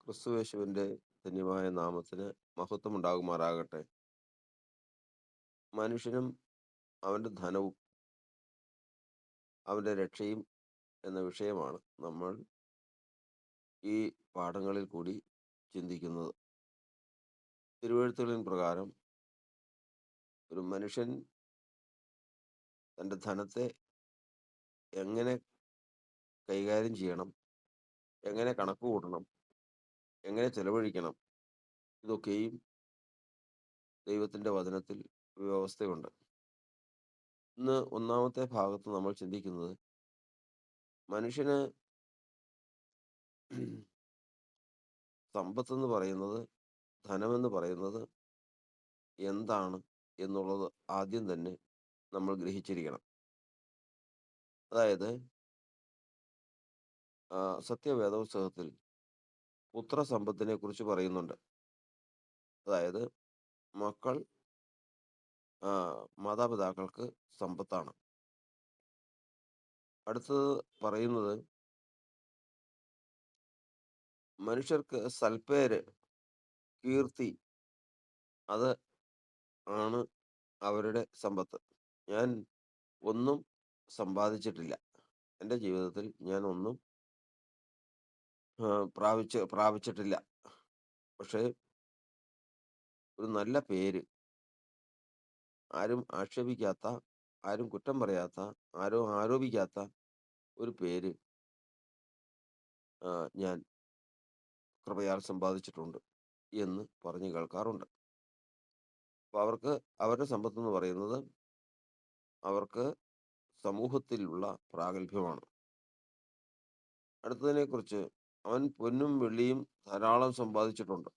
ക്രിസ്തുയേശുവിൻ്റെ ധന്യമായ നാമത്തിന് മഹത്വമുണ്ടാകുമാറാകട്ടെ. മനുഷ്യനും അവൻ്റെ ധനവും അവൻ്റെ രക്ഷയും എന്ന വിഷയമാണ് നമ്മൾ ഈ പാഠങ്ങളിൽ കൂടി ചിന്തിക്കുന്നത്. തിരുവെഴുത്തുകളിൻ പ്രകാരം ഒരു മനുഷ്യൻ തൻ്റെ ധനത്തെ എങ്ങനെ കൈകാര്യം ചെയ്യണം, എങ്ങനെ കണക്ക് കൂട്ടണം, എങ്ങനെ ചെലവഴിക്കണം, ഇതൊക്കെയും ദൈവത്തിൻ്റെ വചനത്തിൽ വ്യവസ്ഥയുണ്ട്. ഇന്ന് ഒന്നാമത്തെ ഭാഗത്ത് നമ്മൾ ചിന്തിക്കുന്നത് മനുഷ്യന് സമ്പത്തെന്ന് പറയുന്നത്, ധനമെന്ന് പറയുന്നത് എന്താണ് എന്നുള്ളത് ആദ്യം തന്നെ നമ്മൾ ഗ്രഹിച്ചിരിക്കണം. അതായത് സത്യവേദപുസ്തകത്തിൽ പുത്രസമ്പത്തിനെ കുറിച്ച് പറയുന്നുണ്ട്. അതായത് മക്കൾ മാതാപിതാക്കൾക്ക് സമ്പത്താണ്. അടുത്തത് പറയുന്നത് മനുഷ്യർക്ക് സൽപ്പേര്, കീർത്തി, അത് ആണ് അവരുടെ സമ്പത്ത്. ഞാൻ ഒന്നും സമ്പാദിച്ചിട്ടില്ല, എൻ്റെ ജീവിതത്തിൽ ഞാൻ ഒന്നും പ്രാപിച്ചിട്ടില്ല. പക്ഷേ ഒരു നല്ല പേര്, ആരും ആക്ഷേപിക്കാത്ത, ആരും കുറ്റം പറയാത്ത, ആരും ആരോപിക്കാത്ത ഒരു പേര് ഞാൻ കൃപയാൽ സമ്പാദിച്ചിട്ടുണ്ട് എന്ന് പറഞ്ഞു കേൾക്കാറുണ്ട്. അപ്പോൾ അവർക്ക് അവരുടെ സമ്പത്തെന്ന് പറയുന്നത് അവർക്ക് സമൂഹത്തിലുള്ള പ്രാഗൽഭ്യമാണ്. അടുത്തതിനെക്കുറിച്ച് അവൻ പൊന്നും വെള്ളിയും ധാരാളം സമ്പാദിച്ചിട്ടുണ്ട്.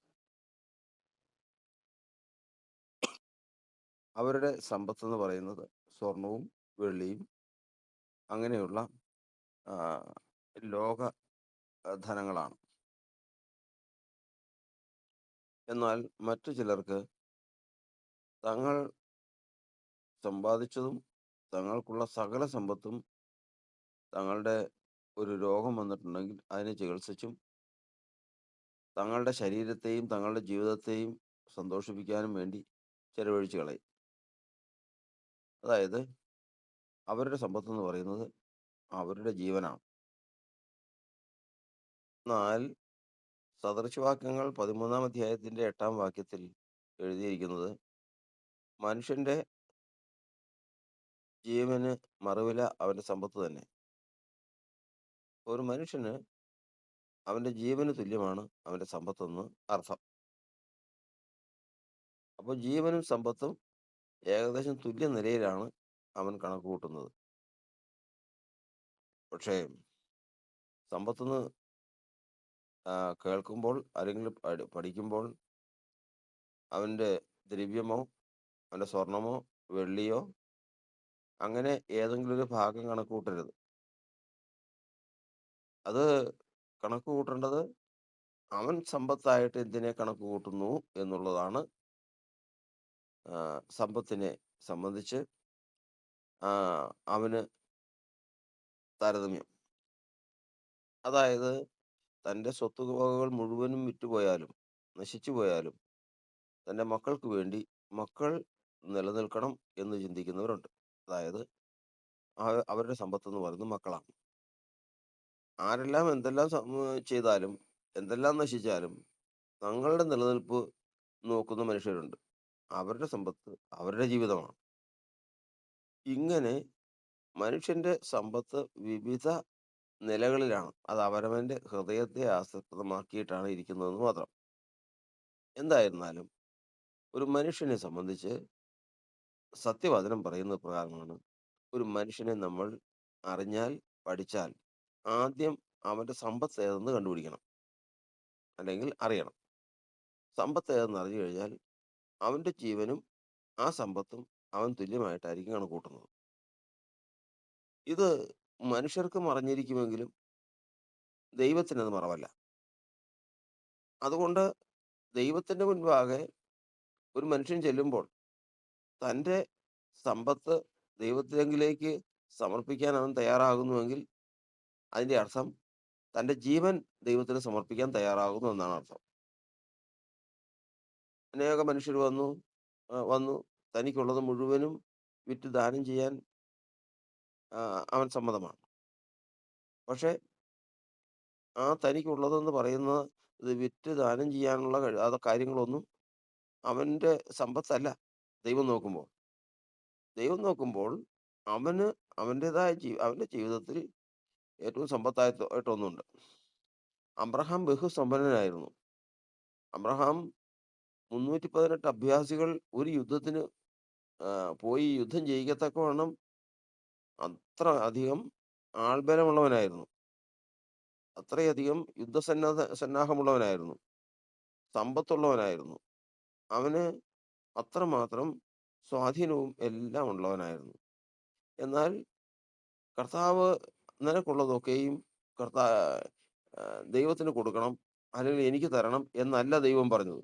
അവരുടെ സമ്പത്തെന്ന് പറയുന്നത് സ്വർണവും വെള്ളിയും അങ്ങനെയുള്ള ആ, ലോക ധനങ്ങളാണ്. എന്നാൽ മറ്റു ചിലർക്ക് തങ്ങൾ സമ്പാദിച്ചതും തങ്ങൾക്കുള്ള സകല സമ്പത്തും തങ്ങളുടെ ഒരു രോഗം വന്നിട്ടുണ്ടെങ്കിൽ അതിനെ ചികിത്സിച്ചും തങ്ങളുടെ ശരീരത്തെയും തങ്ങളുടെ ജീവിതത്തെയും സന്തോഷിപ്പിക്കാനും വേണ്ടി ചെലവഴിച്ച് കളയും. അതായത് അവരുടെ സമ്പത്തെന്ന് പറയുന്നത് അവരുടെ ജീവനാണ്. എന്നാൽ സദൃശവാക്യങ്ങൾ 13-ാം അധ്യായത്തിൻ്റെ 8-ാം വാക്യത്തിൽ എഴുതിയിരിക്കുന്നത് മനുഷ്യൻ്റെ ജീവന് മറുവില അവൻ്റെ സമ്പത്ത് തന്നെ. ഒരു മനുഷ്യന് അവൻ്റെ ജീവന് തുല്യമാണ് അവൻ്റെ സമ്പത്തെന്ന് അർത്ഥം. അപ്പോൾ ജീവനും സമ്പത്തും ഏകദേശം തുല്യ നിലയിലാണ് അവൻ കണക്ക് കൂട്ടുന്നത്. പക്ഷേ സമ്പത്തെന്ന് കേൾക്കുമ്പോൾ, ആരെങ്കിലും പഠിക്കുമ്പോൾ അവൻ്റെ ദ്രവ്യമോ അവൻ്റെ സ്വർണമോ വെള്ളിയോ അങ്ങനെ ഏതെങ്കിലും ഒരു ഭാഗം കണക്ക് കൂട്ടരുത്. അത് കണക്ക് കൂട്ടേണ്ടത് അവൻ സമ്പത്തായിട്ട് എന്തിനെ കണക്ക് കൂട്ടുന്നു എന്നുള്ളതാണ് സമ്പത്തിനെ സംബന്ധിച്ച് അവന് താരതമ്യം. അതായത് തൻ്റെ സ്വത്തുവകകൾ മുഴുവനും വിറ്റുപോയാലും നശിച്ചു പോയാലും തൻ്റെ മക്കൾക്ക് വേണ്ടി മക്കൾ നിലനിൽക്കണം എന്ന് ചിന്തിക്കുന്നവരുണ്ട്. അതായത് അവരുടെ സമ്പത്തെന്ന് പറയുന്നത് മക്കളാണ്. ആരെല്ലാം എന്തെല്ലാം ചെയ്താലും എന്തെല്ലാം നശിച്ചാലും തങ്ങളുടെ നിലനിൽപ്പ് നോക്കുന്ന മനുഷ്യരുണ്ട്. അവരുടെ സമ്പത്ത് അവരുടെ ജീവിതമാണ്. ഇങ്ങനെ മനുഷ്യൻ്റെ സമ്പത്ത് വിവിധ നിലകളിലാണ്. അത് അവനവൻ്റെ ഹൃദയത്തെ ആസ്പദമാക്കിയിട്ടാണ് ഇരിക്കുന്നതെന്ന് മാത്രം. എന്തായിരുന്നാലും ഒരു മനുഷ്യനെ സംബന്ധിച്ച് സത്യവചനം പറയുന്ന പ്രകാരമാണ് ഒരു മനുഷ്യനെ നമ്മൾ അറിഞ്ഞാൽ, പഠിച്ചാൽ ആദ്യം അവൻ്റെ സമ്പത്ത് ഏതെന്ന് കണ്ടുപിടിക്കണം, അല്ലെങ്കിൽ അറിയണം. സമ്പത്ത് ഏതെന്ന് അറിഞ്ഞു കഴിഞ്ഞാൽ അവൻ്റെ ജീവനും ആ സമ്പത്തും അവൻ തുല്യമായിട്ടായിരിക്കും കണക്ക് കൂട്ടുന്നത്. ഇത് മനുഷ്യർക്ക് മറഞ്ഞിരിക്കുമെങ്കിലും ദൈവത്തിനത് മറവല്ല. അതുകൊണ്ട് ദൈവത്തിൻ്റെ മുൻപാകെ ഒരു മനുഷ്യൻ ചെല്ലുമ്പോൾ തൻ്റെ സമ്പത്ത് ദൈവത്തിലെങ്കിലേക്ക് സമർപ്പിക്കാൻ അവൻ തയ്യാറാകുന്നുവെങ്കിൽ അതിൻ്റെ അർത്ഥം തന്റെ ജീവൻ ദൈവത്തിന് സമർപ്പിക്കാൻ തയ്യാറാകുന്നു എന്നാണ് അർത്ഥം. അനേക മനുഷ്യർ വന്നു തനിക്കുള്ളത് മുഴുവനും വിറ്റ് ദാനം ചെയ്യാൻ അവൻ സമ്മതമാണ്. പക്ഷേ ആ തനിക്കുള്ളതെന്ന് പറയുന്നത് ഇത് വിറ്റ് ദാനം ചെയ്യാനുള്ള കാര്യങ്ങളൊന്നും അവന്റെ സമ്പത്തല്ല ദൈവം നോക്കുമ്പോൾ. ദൈവം നോക്കുമ്പോൾ അവന് അവന്റെ ജീവിതത്തിൽ ഏറ്റവും ആയിട്ടൊന്നുണ്ട്. അബ്രഹാം ബഹുസമ്പന്നനായിരുന്നു. അബ്രഹാം 318 അഭ്യാസികൾ ഒരു യുദ്ധത്തിന് പോയി യുദ്ധം ചെയ്യിക്കത്തക്കവണ്ണം അത്ര അധികം ആൾബലമുള്ളവനായിരുന്നു. അത്രയധികം സന്നാഹമുള്ളവനായിരുന്നു. സമ്പത്തുള്ളവനായിരുന്നു. അവന് അത്രമാത്രം സ്വാധീനവും എല്ലാം ഉള്ളവനായിരുന്നു. എന്നാൽ കർത്താവ് നിനക്കുള്ളതൊക്കെയും കർത്താ ദൈവത്തിന് കൊടുക്കണം, അല്ലെങ്കിൽ എനിക്ക് തരണം എന്നല്ല ദൈവം പറഞ്ഞത്.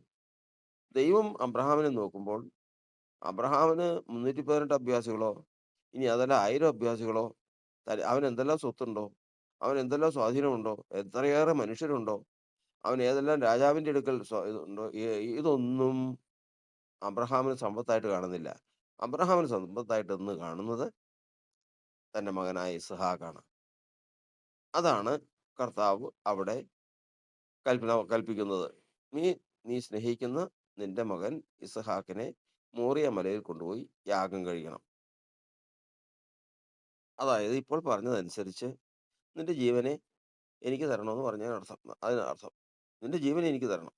ദൈവം അബ്രഹാമിനെ നോക്കുമ്പോൾ അബ്രഹാമിന് 318 അഭ്യാസികളോ, ഇനി അതല്ല 1000 അഭ്യാസികളോ, അവന് എന്തെല്ലാം സ്വത്തുണ്ടോ, അവന് എന്തെല്ലാം സ്വാധീനമുണ്ടോ, എത്രയേറെ മനുഷ്യരുണ്ടോ, അവൻ ഏതെല്ലാം രാജാവിന്റെ അടുക്കൽ ഇതുണ്ടോ, ഇതൊന്നും അബ്രഹാമിന് സമ്പത്തായിട്ട് കാണുന്നില്ല. അബ്രഹാമിന് സമ്പത്തായിട്ട് ഇന്ന് കാണുന്നത് തന്റെ മകനായ ഇസ്ഹാക്കാണ്. അതാണ് കർത്താവ് അവിടെ കൽപ്പിക്കുന്നത്. നീ നീ സ്നേഹിക്കുന്ന നിന്റെ മകൻ ഇസ്ഹാക്കിനെ മോറിയ മലയിൽ കൊണ്ടുപോയി യാഗം കഴിക്കണം. അതായത് ഇപ്പോൾ പറഞ്ഞതനുസരിച്ച് നിന്റെ ജീവനെ എനിക്ക് തരണമെന്ന് അതിനർത്ഥം നിന്റെ ജീവനെ എനിക്ക് തരണം.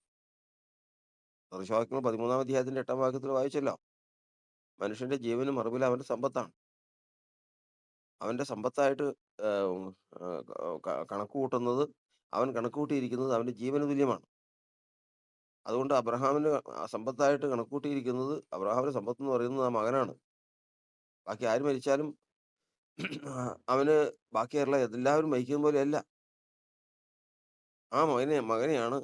ദൃശ്യവാക്യങ്ങൾ 13-ാം അധ്യായത്തിന്റെ 8-ാം വാക്യത്തിൽ വായിച്ചല്ലോ, മനുഷ്യന്റെ ജീവനും മറുവില അവന്റെ സമ്പത്താണ്. അവന്റെ സമ്പത്തായിട്ട് കണക്ക് കൂട്ടുന്നത്, അവൻ കണക്ക് കൂട്ടിയിരിക്കുന്നത് അവന്റെ ജീവന് തുല്യമാണ്. അതുകൊണ്ട് അബ്രഹാമിന് സമ്പത്തായിട്ട് കണക്ക് കൂട്ടിയിരിക്കുന്നത്, അബ്രഹാമിന്റെ സമ്പത്ത് എന്ന് പറയുന്നത് ആ മകനാണ്. ബാക്കി ആര് മരിച്ചാലും അവന് ബാക്കിയുള്ള എല്ലാവരും മരിക്കുന്ന പോലെയല്ല. ആ മകനെയാണ്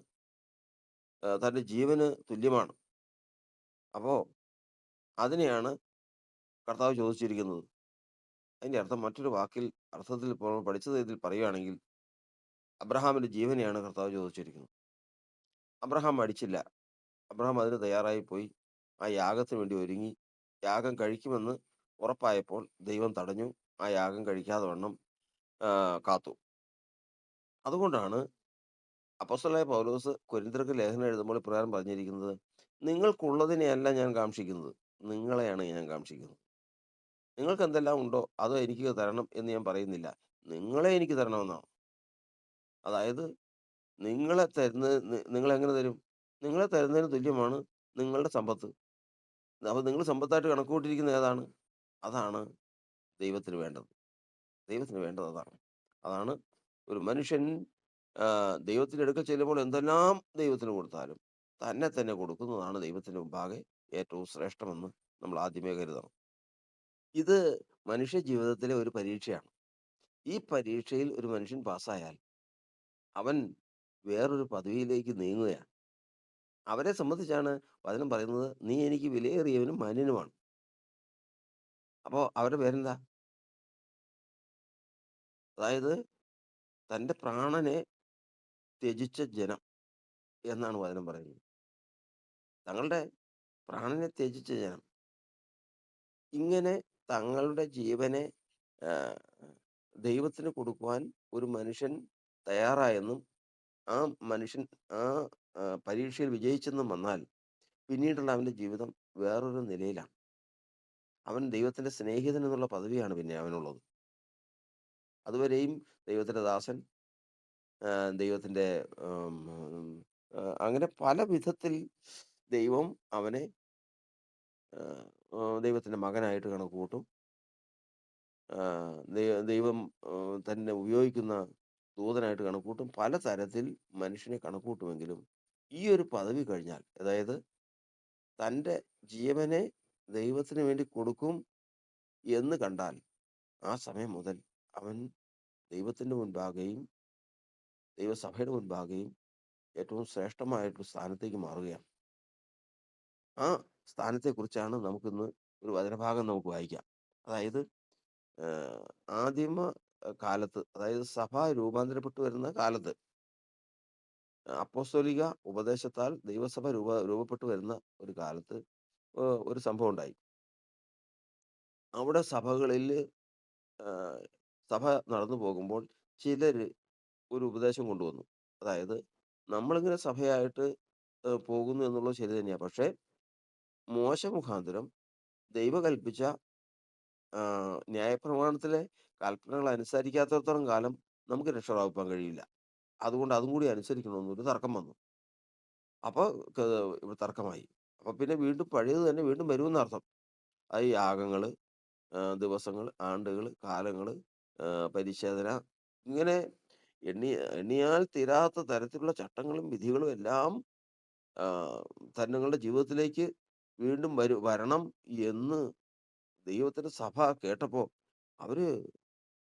തന്റെ ജീവന് തുല്യമാണ്. അപ്പോ അതിനെയാണ് കർത്താവ് ചോദിച്ചിരിക്കുന്നത്. അതിന്റെ അർത്ഥം മറ്റൊരു അർത്ഥത്തിൽ ഇപ്പോൾ പഠിച്ചത് ഇതിൽ പറയുകയാണെങ്കിൽ, അബ്രഹാമിന്റെ ജീവനെയാണ് കർത്താവ് ചോദിച്ചിരിക്കുന്നത്. അബ്രഹാം മടിച്ചില്ല. അബ്രഹാം അതിന് തയ്യാറായി പോയി. ആ യാഗത്തിന് വേണ്ടി ഒരുങ്ങി. യാഗം കഴിക്കുമെന്ന് ഉറപ്പായപ്പോൾ ദൈവം തടഞ്ഞു. ആ യാഗം കഴിക്കാതെ വണ്ണം കാത്തു. അതുകൊണ്ടാണ് അപ്പോസ്തലനായ പൗലോസ് കൊരിന്ത്യർക്ക് ലേഖനം എഴുതുമ്പോൾ ഇപ്രകാരം പറഞ്ഞിരിക്കുന്നത്, നിങ്ങൾക്കുള്ളതിനെയല്ല ഞാൻ കാംക്ഷിക്കുന്നത്, നിങ്ങളെയാണ് ഞാൻ കാംക്ഷിക്കുന്നത്. നിങ്ങൾക്ക് എന്തെല്ലാം ഉണ്ടോ അത് എനിക്ക് തരണം എന്ന് ഞാൻ പറയുന്നില്ല, നിങ്ങളെ എനിക്ക് തരണമെന്നാണ്. അതായത് നിങ്ങളെങ്ങനെ തരും? നിങ്ങളെ തരുന്നതിന് തുല്യമാണ് നിങ്ങളുടെ സമ്പത്ത്. അപ്പോൾ നിങ്ങൾ സമ്പത്തായിട്ട് കണക്ക് കൂട്ടിയിരിക്കുന്നത് ഏതാണ്? അതാണ് ദൈവത്തിന് വേണ്ടത്. ദൈവത്തിന് വേണ്ടത് അതാണ്. അതാണ് ഒരു മനുഷ്യൻ ദൈവത്തിന്റെ അടുക്കൽ ചെല്ലുമ്പോൾ എന്തെല്ലാം ദൈവത്തിന് കൊടുത്താലും തന്നെ തന്നെ കൊടുക്കുന്നതാണ് ദൈവത്തിന് മുമ്പാകെ ഏറ്റവും ശ്രേഷ്ഠമെന്ന് നമ്മൾ ആദ്യമേ കരുതണം. ഇത് മനുഷ്യ ജീവിതത്തിലെ ഒരു പരീക്ഷയാണ്. ഈ പരീക്ഷയിൽ ഒരു മനുഷ്യൻ പാസ്സായാൽ അവൻ വേറൊരു പദവിയിലേക്ക് നീങ്ങുകയാണ്. അവരെ സംബന്ധിച്ചാണ് വചനം പറയുന്നത്, നീ എനിക്ക് വിലയേറിയവനും മാന്യനുമാണ്. അപ്പോൾ അവരുടെ പേരെന്താ? അതായത് തൻ്റെ പ്രാണനെ ത്യജിച്ച ജനം എന്നാണ് വചനം പറയുന്നത്. തങ്ങളുടെ പ്രാണനെ ത്യജിച്ച ജനം. ഇങ്ങനെ തങ്ങളുടെ ജീവനെ ആ, ദൈവത്തിന് കൊടുക്കുവാൻ ഒരു മനുഷ്യൻ തയ്യാറായെന്നും ആ മനുഷ്യൻ ആ പരീക്ഷയിൽ വിജയിച്ചെന്നും വന്നാൽ പിന്നീടുള്ള അവൻ്റെ ജീവിതം വേറൊരു നിലയിലാണ്. അവൻ ദൈവത്തിന്റെ സ്നേഹിതൻ എന്നുള്ള പദവിയാണ് പിന്നെ അവനുള്ളത്. അതുവരെയും ദൈവത്തിന്റെ ദാസൻ, ദൈവത്തിന്റെ അങ്ങനെ പല വിധത്തിൽ ദൈവം അവനെ ദൈവത്തിന്റെ മകനായിട്ട് കണക്ക് കൂട്ടും. ദൈവം തന്നെ ഉപയോഗിക്കുന്ന ദൂതനായിട്ട് കണക്ക് കൂട്ടും. പല തരത്തിൽ മനുഷ്യനെ കണക്ക് കൂട്ടുമെങ്കിലും ഈ ഒരു പദവി കഴിഞ്ഞാൽ, അതായത് തൻ്റെ ജീവനെ ദൈവത്തിന് വേണ്ടി കൊടുക്കും എന്ന് കണ്ടാൽ, ആ സമയം മുതൽ അവൻ ദൈവത്തിന്റെ മുൻപാകെയും ദൈവസഭയുടെ മുൻപാകെയും ഏറ്റവും ശ്രേഷ്ഠമായിട്ടൊരു സ്ഥാനത്തേക്ക് മാറുകയാണ്. ആ സ്ഥാനത്തെക്കുറിച്ചാണ് നമുക്കിന്ന് ഒരു വചനഭാഗം നമുക്ക് വായിക്കാം. അതായത് ആദിമ കാലത്ത്, അതായത് സഭ രൂപാന്തരപ്പെട്ടു വരുന്ന കാലത്ത്, അപ്പോസ്തോലിക ഉപദേശത്താൽ ദൈവസഭ രൂപപ്പെട്ടു വരുന്ന ഒരു കാലത്ത് ഒരു സംഭവം ഉണ്ടായി. അവിടെ സഭകളില് ആഹ്, സഭ നടന്നു പോകുമ്പോൾ ചിലര് ഒരു ഉപദേശം കൊണ്ടുവന്നു. അതായത് നമ്മളിങ്ങനെ സഭയായിട്ട് പോകുന്നു എന്നുള്ളത് ശരി തന്നെയാ. പക്ഷേ മോശെ മുഖാന്തരം ദൈവം കൽപ്പിച്ച ന്യായപ്രമാണത്തിലെ കൽപ്പനകൾ അനുസരിക്കാത്തിടത്തോളം കാലം നമുക്ക് രക്ഷ പ്രാപിപ്പാൻ കഴിയില്ല. അതുകൊണ്ട് അതും കൂടി അനുസരിക്കണമെന്നൊരു തർക്കം വന്നു. അപ്പൊ ക തർക്കമായി. അപ്പൊ പിന്നെ വീണ്ടും പഴയത് തന്നെ വീണ്ടും വരുമെന്നർത്ഥം. അത് യാഗങ്ങള്, ദിവസങ്ങൾ, ആണ്ടുകൾ, കാലങ്ങൾ, പരിച്ഛേദന, ഇങ്ങനെ എണ്ണി എണ്ണിയാൽ തീരാത്ത തരത്തിലുള്ള ചട്ടങ്ങളും വിധികളും എല്ലാം ആഹ്, തങ്ങളുടെ ജീവിതത്തിലേക്ക് വീണ്ടും വരണം എന്ന് ദൈവത്തിന്റെ സഭ കേട്ടപ്പോ അവര്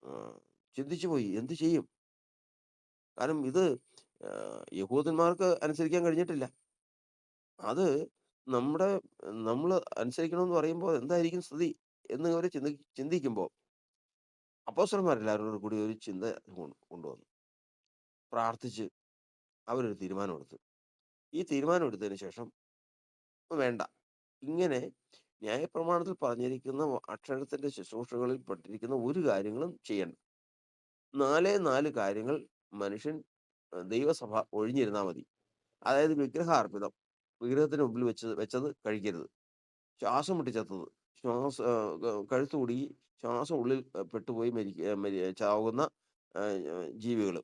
ആഹ്, ചിന്തിച്ചു പോയി. എന്ത് ചെയ്യും? കാരണം ഇത് യഹൂദന്മാർക്ക് അനുസരിക്കാൻ കഴിഞ്ഞിട്ടില്ല. അത് നമ്മുടെ നമ്മള് അനുസരിക്കണമെന്ന് പറയുമ്പോൾ എന്തായിരിക്കും സ്ഥിതി എന്ന് അവര് ചിന്തിക്കുമ്പോ അപ്പോസ്തലന്മാരെല്ലാവരും കൂടി ഒരു ചിന്ത കൊണ്ടുവന്നു. പ്രാർത്ഥിച്ച് അവരൊരു തീരുമാനമെടുത്തു. ഈ തീരുമാനമെടുത്തതിന് ശേഷം വേണ്ട, ഇങ്ങനെ ന്യായപ്രമാണത്തിൽ പറഞ്ഞിരിക്കുന്ന അക്ഷരത്തിന്റെ ശുശ്രൂഷകളിൽ പെട്ടിരിക്കുന്ന ഒരു കാര്യങ്ങളും ചെയ്യണ്ട. 4 കാര്യങ്ങൾ മനുഷ്യൻ ദൈവസഭ ഒഴിഞ്ഞിരുന്നാ മതി. അതായത് വിഗ്രഹാർപ്പിതം, വിഗ്രഹത്തിന് മുമ്പിൽ വെച്ചത് കഴിക്കരുത്. ശ്വാസം മുട്ടി ചത്തത്, കഴുത്ത് കുടുങ്ങി ശ്വാസം ഉള്ളിൽ പെട്ടുപോയി ചാവുന്ന ജീവികള്,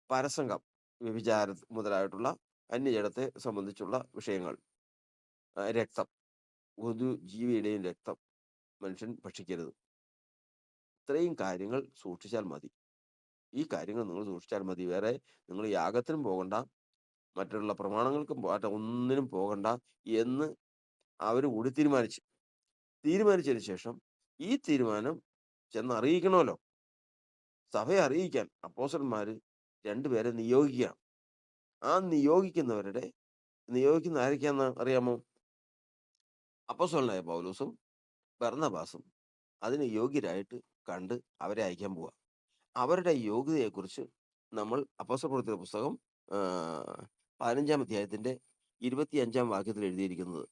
പരസംഗം, വ്യഭിചാരം മുതലായിട്ടുള്ള അന്യജഡത്തെ സംബന്ധിച്ചുള്ള വിഷയങ്ങൾ, രക്തം, ഒരു ജീവിയുടെയും രക്തം മനുഷ്യൻ ഭക്ഷിക്കരുത്. ഇത്രയും കാര്യങ്ങൾ സൂക്ഷിച്ചാൽ മതി. ഈ കാര്യങ്ങൾ നിങ്ങൾ സൂക്ഷിച്ചാൽ മതി. വേറെ നിങ്ങൾ യാഗത്തിനും പോകണ്ട, മറ്റുള്ള പ്രമാണങ്ങൾക്കും ഒന്നിനും പോകണ്ട എന്ന് അവര് കൂടി തീരുമാനിച്ചു. തീരുമാനിച്ചതിന് ശേഷം ഈ തീരുമാനം ചെന്ന് അറിയിക്കണമല്ലോ. സഭയെ അറിയിക്കാൻ അപ്പോസ്തലന്മാര് 2 പേരെ നിയോഗിക്കുകയാണ്. ആ നിയോഗിക്കുന്ന ആരൊക്കെയാന്ന് അറിയാമോ? അപ്പോസ്തലനായ പൗലോസും ബർന്നബാസും അതിന് യോഗ്യരായിട്ട് കണ്ട് അവരെ അയക്കാൻ പോവാ. അവരുടെ യോഗ്യതയെക്കുറിച്ച് നമ്മൾ അപ്പോസ്തലപ്രവൃത്തിയുടെ പുസ്തകം ആഹ്, 15-ാം അധ്യായത്തിന്റെ 25-ാം വാക്യത്തിൽ എഴുതിയിരിക്കുന്നത്.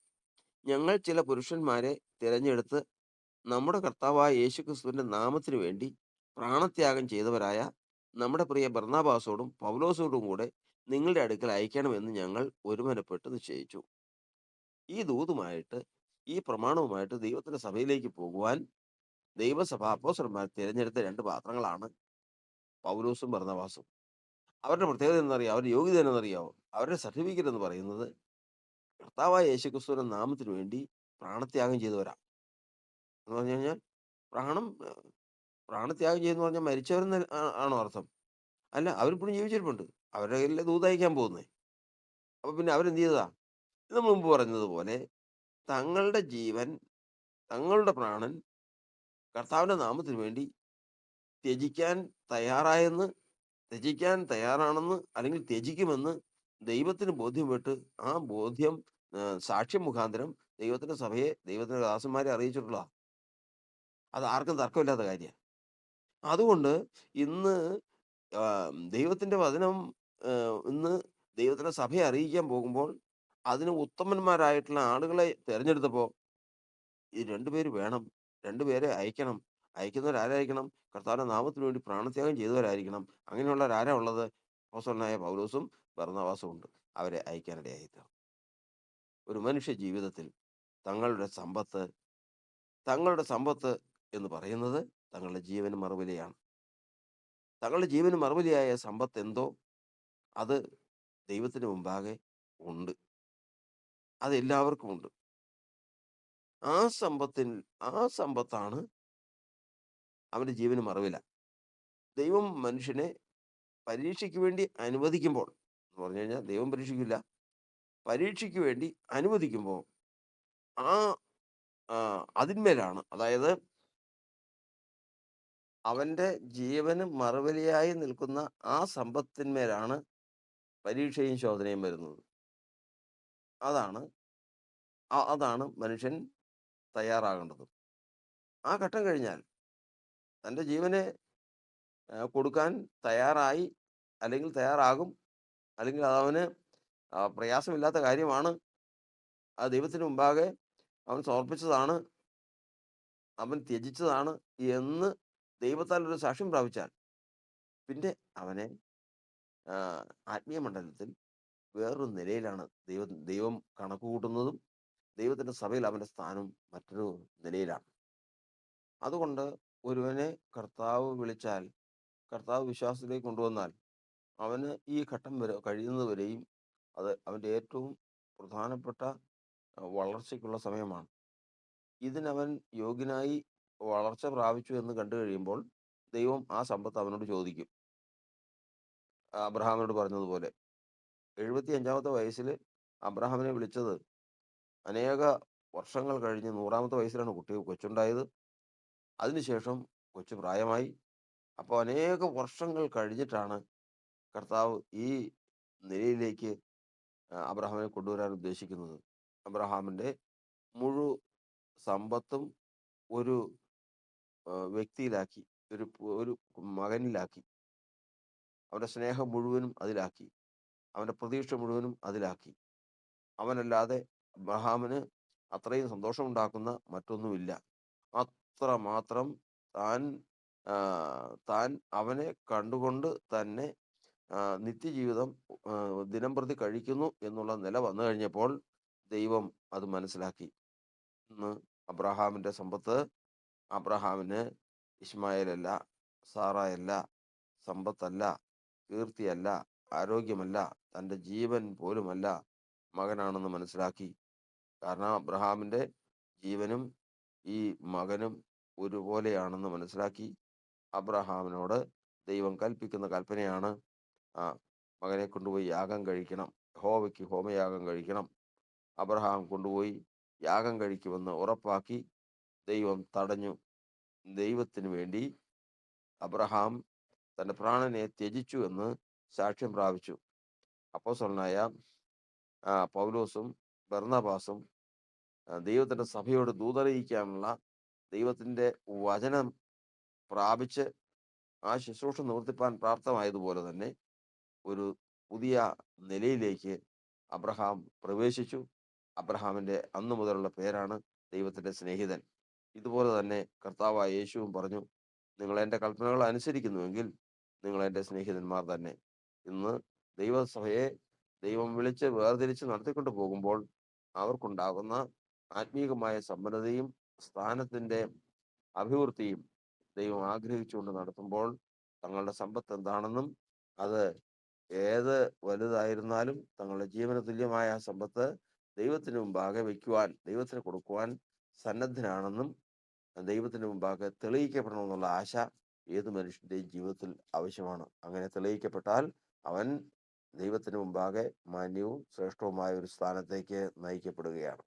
ഞങ്ങൾ ചില പുരുഷന്മാരെ തിരഞ്ഞെടുത്ത് നമ്മുടെ കർത്താവായ യേശുക്രിസ്തുവിന്റെ നാമത്തിന് വേണ്ടി പ്രാണത്യാഗം ചെയ്തവരായ നമ്മുടെ പ്രിയ ബർന്നബാസോടും പൗലോസോടും കൂടെ നിങ്ങളുടെ അടുക്കൽ അയക്കണമെന്ന് ഞങ്ങൾ ഒരുമനപ്പെട്ട് നിശ്ചയിച്ചു. ഈ ദൂതുമായിട്ട്, ഈ പ്രമാണവുമായിട്ട് ദൈവത്തിന്റെ സഭയിലേക്ക് പോകുവാൻ ദൈവസഭ അപ്പോസ്തലന്മാർ തിരഞ്ഞെടുത്ത 2 പാത്രങ്ങളാണ് പൗലോസും ബർന്നബാസും. അവരുടെ പ്രത്യേകത എന്നറിയാമോ? അവരുടെ യോഗ്യത എന്നറിയാമോ? അവരുടെ സർട്ടിഫിക്കറ്റ് എന്ന് പറയുന്നത് കർത്താവായ യേശുക്രിസ്തുവിന്റെ നാമത്തിന് വേണ്ടി പ്രാണത്യാഗം ചെയ്തവരാ. എന്ന് പറഞ്ഞു കഴിഞ്ഞാൽ പ്രാണം പ്രാണത്യാഗം ചെയ്യുമെന്ന് പറഞ്ഞാൽ മരിച്ചവരെന്ന് ആണോ അർത്ഥം? അല്ല, അവരിപ്പോഴും ജീവിച്ചിരിപ്പുണ്ട്. അവരുടെ കയ്യിലല്ലേ ദൂതയക്കാൻ പോകുന്നേ. അപ്പൊ പിന്നെ അവരെന്ത് ചെയ്തതാ? ഇത് മുമ്പ് പറഞ്ഞതുപോലെ തങ്ങളുടെ ജീവൻ, തങ്ങളുടെ പ്രാണൻ കർത്താവിന്റെ നാമത്തിന് വേണ്ടി ത്യജിക്കാൻ തയ്യാറായെന്ന്, ത്യജിക്കാൻ തയ്യാറാണെന്ന്, അല്ലെങ്കിൽ ത്യജിക്കുമെന്ന് ദൈവത്തിന് ബോധ്യപ്പെട്ട് ആ ബോധ്യം സാക്ഷ്യം മുഖാന്തരം ദൈവത്തിന്റെ സഭയെ, ദൈവത്തിന്റെ ദാസന്മാരെ അറിയിച്ചിട്ടുള്ളതാ. അത് ആർക്കും തർക്കമില്ലാത്ത കാര്യാ. അതുകൊണ്ട് ഇന്ന് ദൈവത്തിന്റെ വചനം ഇന്ന് ദൈവത്തിന്റെ സഭയെ അറിയിക്കാൻ പോകുമ്പോൾ അതിന് ഉത്തമന്മാരായിട്ടുള്ള ആളുകളെ തിരഞ്ഞെടുത്തപ്പോ ഈ 2 പേര് വേണം. 2 പേരെ അയക്കണം. അയക്കുന്നവരാരായിരിക്കണം? കർത്താവിന്റെ നാമത്തിന് വേണ്ടി പ്രാണത്യാഗം ചെയ്തവരായിരിക്കണം. അങ്ങനെയുള്ളവരാരാ ഉള്ളത്? അപ്പോസ്തലനായ പൗലോസും ബർന്നബാസും ഉണ്ട്. അവരെ അയക്കാനിടയായിത്തീർന്നു. ഒരു മനുഷ്യ ജീവിതത്തിൽ തങ്ങളുടെ സമ്പത്ത് തങ്ങളുടെ സമ്പത്ത് എന്ന് പറയുന്നത് തങ്ങളുടെ ജീവന് മറുവിലയാണ്. തങ്ങളുടെ ജീവന് മറുവിലയായ സമ്പത്ത് എന്തോ അത് ദൈവത്തിന് മുമ്പാകെ ഉണ്ട്. അത് എല്ലാവർക്കും ഉണ്ട്. ആ സമ്പത്തിൽ ആ സമ്പത്താണ് അവന്റെ ജീവന് മറുവില. ദൈവം മനുഷ്യനെ പരീക്ഷയ്ക്ക് വേണ്ടി അനുവദിക്കുമ്പോൾ, എന്ന് പറഞ്ഞു കഴിഞ്ഞാൽ ദൈവം പരീക്ഷിക്കില്ല. പരീക്ഷയ്ക്ക് വേണ്ടി അനുവദിക്കുമ്പോൾ ആ അതിന്മേലാണ്, അതായത് അവന്റെ ജീവന് മറുവിലയായി നിൽക്കുന്ന ആ സമ്പത്തിന്മേലാണ് പരീക്ഷയും ശോധനയും വരുന്നത്. അതാണ് അതാണ് മനുഷ്യൻ തയ്യാറാകേണ്ടത്. ആ ഘട്ടം കഴിഞ്ഞാൽ തൻ്റെ ജീവനെ കൊടുക്കാൻ തയ്യാറായി, അല്ലെങ്കിൽ തയ്യാറാകും, അല്ലെങ്കിൽ അതവന് പ്രയാസമില്ലാത്ത കാര്യമാണ്. അത് ദൈവത്തിന് മുമ്പാകെ അവൻ സമർപ്പിച്ചതാണ്, അവൻ ത്യജിച്ചതാണ് എന്ന് ദൈവത്താൽ ഒരു സാക്ഷ്യം പ്രാപിച്ചാൽ, പിന്നെ അവനെ ആത്മീയ മണ്ഡലത്തിൽ വേറൊരു നിലയിലാണ് ദൈവം ദൈവം കണക്ക് കൂട്ടുന്നതും. ദൈവത്തിൻ്റെ സഭയിൽ അവൻ്റെ സ്ഥാനം മറ്റൊരു നിലയിലാണ്. അതുകൊണ്ട് ഒരുവനെ കർത്താവ് വിളിച്ചാൽ, കർത്താവ് വിശ്വാസത്തിലേക്ക് കൊണ്ടുവന്നാൽ, അവന് ഈ ഘട്ടം വരെ കഴിയുന്നത് വരെയും അത് അവൻ്റെ ഏറ്റവും പ്രധാനപ്പെട്ട വളർച്ചയ്ക്കുള്ള സമയമാണ്. ഇതിനവൻ യോഗ്യനായി വളർച്ച പ്രാപിച്ചു എന്ന് കണ്ടു കഴിയുമ്പോൾ ദൈവം ആ സമ്പത്ത് അവനോട് ചോദിക്കും. അബ്രഹാമിനോട് പറഞ്ഞതുപോലെ 75-ാമത്തെ വയസ്സിൽ അബ്രഹാമിനെ വിളിച്ചത്, അനേക വർഷങ്ങൾ കഴിഞ്ഞ് 100-ാമത്തെ വയസ്സിലാണ് കൊച്ചുണ്ടായത്. അതിനുശേഷം കൊച്ചു പ്രായമായി. അപ്പോൾ അനേക വർഷങ്ങൾ കഴിഞ്ഞിട്ടാണ് കർത്താവ് ഈ നിലയിലേക്ക് അബ്രഹാമിനെ കൊണ്ടുവരാൻ ഉദ്ദേശിക്കുന്നത്. അബ്രഹാമിൻ്റെ മുഴു സമ്പത്തും ഒരു വ്യക്തിയിലാക്കി, ഒരു മകനിലാക്കി, അവൻ്റെ സ്നേഹം മുഴുവനും അതിലാക്കി, അവൻ്റെ പ്രതീക്ഷ മുഴുവനും അതിലാക്കി. അവനല്ലാതെ അബ്രഹാമിന് അത്രയും സന്തോഷമുണ്ടാക്കുന്ന മറ്റൊന്നുമില്ല. അത്രമാത്രം താൻ താൻ അവനെ കണ്ടുകൊണ്ട് തന്നെ നിത്യജീവിതം ദിനംപ്രതി കഴിക്കുന്നു എന്നുള്ള നില വന്നു കഴിഞ്ഞപ്പോൾ ദൈവം അത് മനസ്സിലാക്കി. ഇന്ന് അബ്രഹാമിൻ്റെ സമ്പത്ത് അബ്രഹാമിന് ഇശ്മായേലല്ല, സാറായല്ല, സമ്പത്തല്ല, കീർത്തിയല്ല, ആരോഗ്യമല്ല, തൻ്റെ ജീവൻ പോലുമല്ല, മകനാണെന്ന് മനസ്സിലാക്കി. കാരണം അബ്രഹാമിൻ്റെ ജീവനും ഈ മകനും ഒരുപോലെയാണെന്ന് മനസ്സിലാക്കി. അബ്രഹാമിനോട് ദൈവം കൽപ്പിക്കുന്ന കൽപ്പനയാണ്, ആ മകനെ കൊണ്ടുപോയി യാഗം കഴിക്കണം, യഹോവയ്ക്ക് ഹോമയാഗം കഴിക്കണം. അബ്രഹാം കൊണ്ടുപോയി യാഗം കഴിക്കുമെന്ന് ഉറപ്പാക്കി. ദൈവം തടഞ്ഞു. ദൈവത്തിന് വേണ്ടി അബ്രഹാം തൻ്റെ പ്രാണനെ ത്യജിച്ചു എന്ന് സാക്ഷ്യം പ്രാപിച്ചു. അപ്പോസ്തലനായ പൗലോസും ബർന്നബാസും ദൈവത്തിൻ്റെ സഭയോട് ദൂതറിയിക്കാനുള്ള ദൈവത്തിൻ്റെ വചനം പ്രാപിച്ച് ആ ശുശ്രൂഷ നിവർത്തിപ്പാൻ പ്രാപ്തമായതുപോലെ തന്നെ ഒരു പുതിയ നിലയിലേക്ക് അബ്രഹാം പ്രവേശിച്ചു. അബ്രഹാമിൻ്റെ അന്നു മുതലുള്ള പേരാണ് ദൈവത്തിൻ്റെ സ്നേഹിതൻ. ഇതുപോലെ തന്നെ കർത്താവായ യേശുവും പറഞ്ഞു, നിങ്ങൾ എൻ്റെ കൽപ്പനകൾ അനുസരിക്കുന്നുവെങ്കിൽ നിങ്ങൾ എൻ്റെ സ്നേഹിതന്മാർ തന്നെ. ഇന്ന് ദൈവസഭയെ ദൈവം വിളിച്ച് വേർതിരിച്ച് നടത്തിക്കൊണ്ട് പോകുമ്പോൾ അവർക്കുണ്ടാകുന്ന ആത്മീകമായ സമ്പന്നതയും സ്ഥാനത്തിൻ്റെ അഭിവൃദ്ധിയും ദൈവം ആഗ്രഹിച്ചുകൊണ്ട് നടത്തുമ്പോൾ തങ്ങളുടെ സമ്പത്ത് എന്താണെന്നും, അത് ഏത് വലുതായിരുന്നാലും തങ്ങളുടെ ജീവന തുല്യമായ ആ സമ്പത്ത് ദൈവത്തിന് മുമ്പാകെ വയ്ക്കുവാൻ, ദൈവത്തിന് കൊടുക്കുവാൻ സന്നദ്ധനാണെന്നും ദൈവത്തിന് മുമ്പാകെ തെളിയിക്കപ്പെടണമെന്നുള്ള ആശ ഏത് മനുഷ്യൻ്റെയും ജീവിതത്തിൽ ആവശ്യമാണ്. അങ്ങനെ തെളിയിക്കപ്പെട്ടാൽ അവൻ ദൈവത്തിന് മുമ്പാകെ മാന്യവും ശ്രേഷ്ഠവുമായ ഒരു സ്ഥാനത്തേക്ക് നയിക്കപ്പെടുകയാണ്.